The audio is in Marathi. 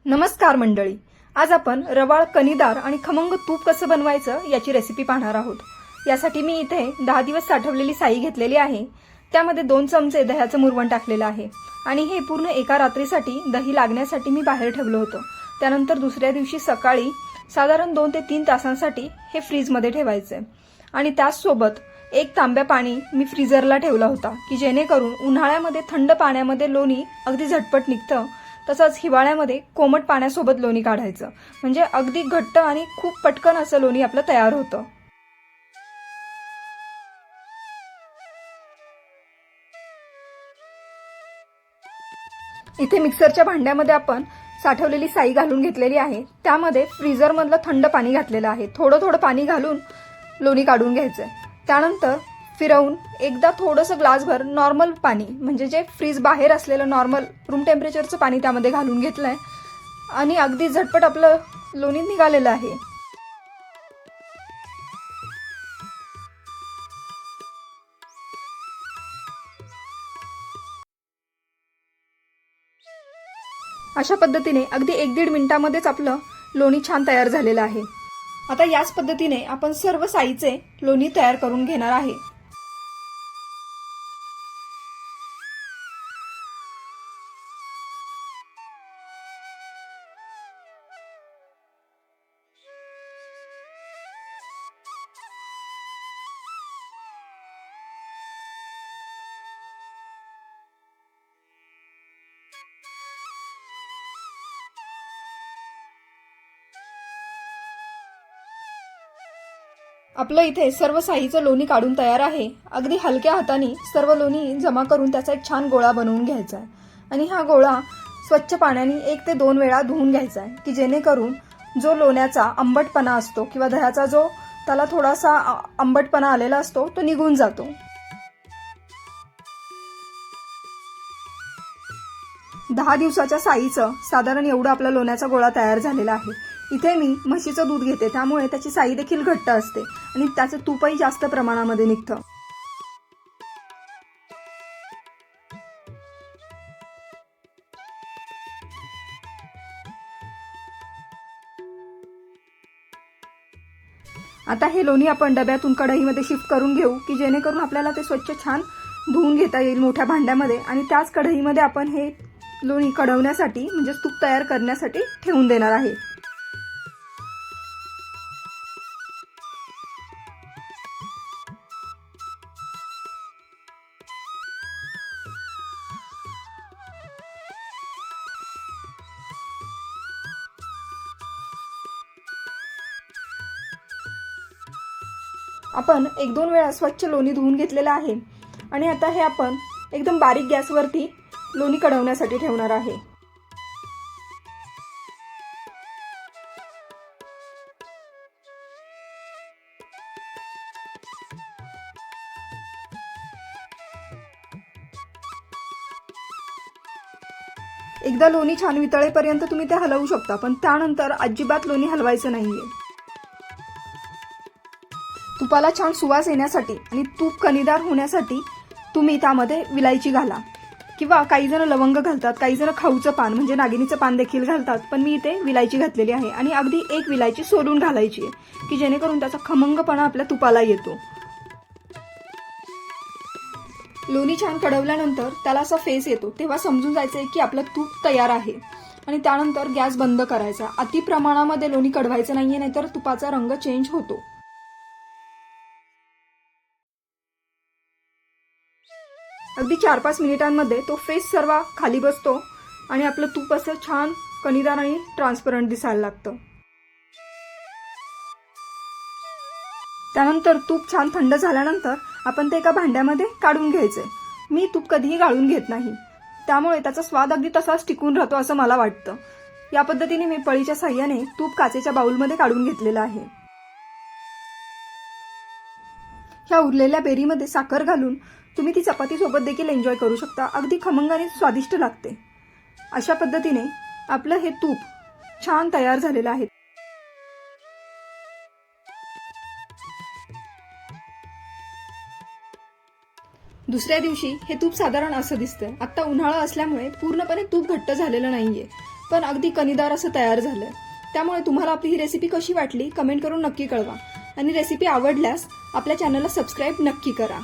नमस्कार मंडळी, आज आपण रवाळ कणीदार आणि खमंग तूप कसं बनवायचं याची रेसिपी पाहणार आहोत। यासाठी मी इथे 10 दिवस साठवलेली साई घेतलेली आहे। त्यामध्ये 2 चमचे दह्याचं मुरवण टाकलेलं आहे आणि हे पूर्ण एका रात्रीसाठी दही लागण्यासाठी मी बाहेर ठेवलं होतं। त्यानंतर दुसऱ्या दिवशी सकाळी साधारण 2 ते 3 तासांसाठी हे फ्रीजमध्ये ठेवायचे आणि त्यासोबत 1 तांब्या पाणी मी फ्रीजरला ठेवला होता की जेणेकरून उन्हाळ्यामध्ये थंड पाण्यामध्ये लोणी अगदी झटपट निघतं, तसंच हिवाळ्यामध्ये कोमट पाण्यासोबत लोणी काढायचं म्हणजे अगदी घट्ट आणि खूप पटकन असं लोणी आपलं तयार होतं। इथे मिक्सरच्या भांड्यामध्ये आपण साठवलेली साई घालून घेतलेली आहे। त्यामध्ये फ्रीजरमधलं थंड पाणी घातलेलं आहे। थोडं थोडं पाणी घालून लोणी काढून घ्यायचं। त्यानंतर फिरवून एकदा थोडंसं ग्लासभर नॉर्मल पाणी म्हणजे जे फ्रीज बाहेर असलेलं नॉर्मल रूम टेम्परेचरचं पाणी त्यामध्ये घालून घेतलंय आणि अगदी झटपट आपलं लोणी निघालेलं आहे। अशा पद्धतीने अगदी 1-1.5 मिनिटांमध्येच आपलं लोणी छान तयार झालेलं आहे। आता याच पद्धतीने आपण सर्व साईचे लोणी तयार करून घेणार आहे। आपलं इथे सर्व साईचं लोणी काढून तयार आहे। अगदी हलक्या हाताने सर्व लोणी जमा करून त्याचा एक छान गोळा बनवून घ्यायचा आहे आणि हा गोळा स्वच्छ पाण्याने 1 ते 2 वेळा धुवून घ्यायचा आहे की जेणेकरून जो लोण्याचा आंबटपणा असतो किंवा दह्याचा जो त्याला थोडासा आंबटपणा आलेला असतो तो निघून जातो। दहा दिवसाच्या साईचं साधारण एवढं आपला लोण्याचा गोळा तयार झालेला आहे। इथे मी म्हशीचं दूध घेते, त्यामुळे त्याची साई देखील घट्ट असते आणि त्याचं तूपही जास्त प्रमाणामध्ये निघतं। आता हे लोणी आपण डब्यातून कढईमध्ये शिफ्ट करून घेऊ की जेणेकरून आपल्याला ते स्वच्छ छान धुवून घेता येईल मोठ्या भांड्यामध्ये आणि त्याच कढईमध्ये आपण हे लोणी कढवण्यासाठी म्हणजे तूप तयार करण्यासाठी ठेवून देणार आहे। आपण 1-2 वेळा स्वच्छ लोणी धुवून घेतलेलं आहे आणि आता हे आपण एकदम बारीक गॅसवरती लोणी कढवण्यासाठी ठेवणार आहे। एकदा लोणी छान वितळेपर्यंत तुम्ही ते हलवू शकता, पण त्यानंतर अजिबात लोणी हलवायचं नाहीये। तुपाला छान सुवास येण्यासाठी आणि तूप कणीदार होण्यासाठी तुम्ही त्यामध्ये विलायची घाला किंवा काही जण लवंग घालतात, काही जण खाऊचं पान म्हणजे नागिनीचं पान देखील घालतात, पण मी इथे विलायची घातलेली आहे आणि अगदी 1 विलायची सोलून घालायची आहे की जेणेकरून त्याचा खमंगपणा आपल्या तुपाला येतो। लोणी छान कढवल्यानंतर त्याला असा फेस येतो तेव्हा समजून जायचंय की आपलं तूप तयार आहे आणि त्यानंतर गॅस बंद करायचा। अति प्रमाणामध्ये लोणी कढवायचं नाहीये, नाहीतर तुपाचा रंग चेंज होतो। अगदी 4-5 मिनिटांमध्ये तो फेस सर्व खाली बसतो आणि आपलं तूप असं छान कणीदार आणि ट्रान्सपरंट दिसायला लागतं। त्यानंतर तूप छान थंड झाल्यानंतर आपण ते एका भांड्यामध्ये काढून घ्यायचंय। मी तूप कधीही गाळून घेत नाही, त्यामुळे त्याचा स्वाद अगदी तसाच टिकून राहतो असं मला वाटतं। या पद्धतीने मी पळीच्या साह्याने तूप काचेच्या बाउलमध्ये काढून घेतलेलं आहे। ह्या उरलेल्या बेरीमध्ये साखर घालून तुम्ही ती चपाती सोबत देखील एन्जॉय करू शकता। अगदी खमंग आणि स्वादिष्ट लागते। अशा पद्धतीने आपलं हे तूप छान तयार झालेलं आहे। दुसऱ्या दिवशी हे तूप साधारण असं दिसतं। आता उन्हाळा असल्यामुळे पूर्णपणे तूप घट्ट झालेलं नाहीये, पण अगदी कणीदार असं तयार झालंय. त्यामुळे तुम्हाला आपली ही रेसिपी कशी वाटली कमेंट करून नक्की कळवा आणि रेसिपी आवडल्यास आपल्या चॅनलला सबस्क्राईब नक्की करा.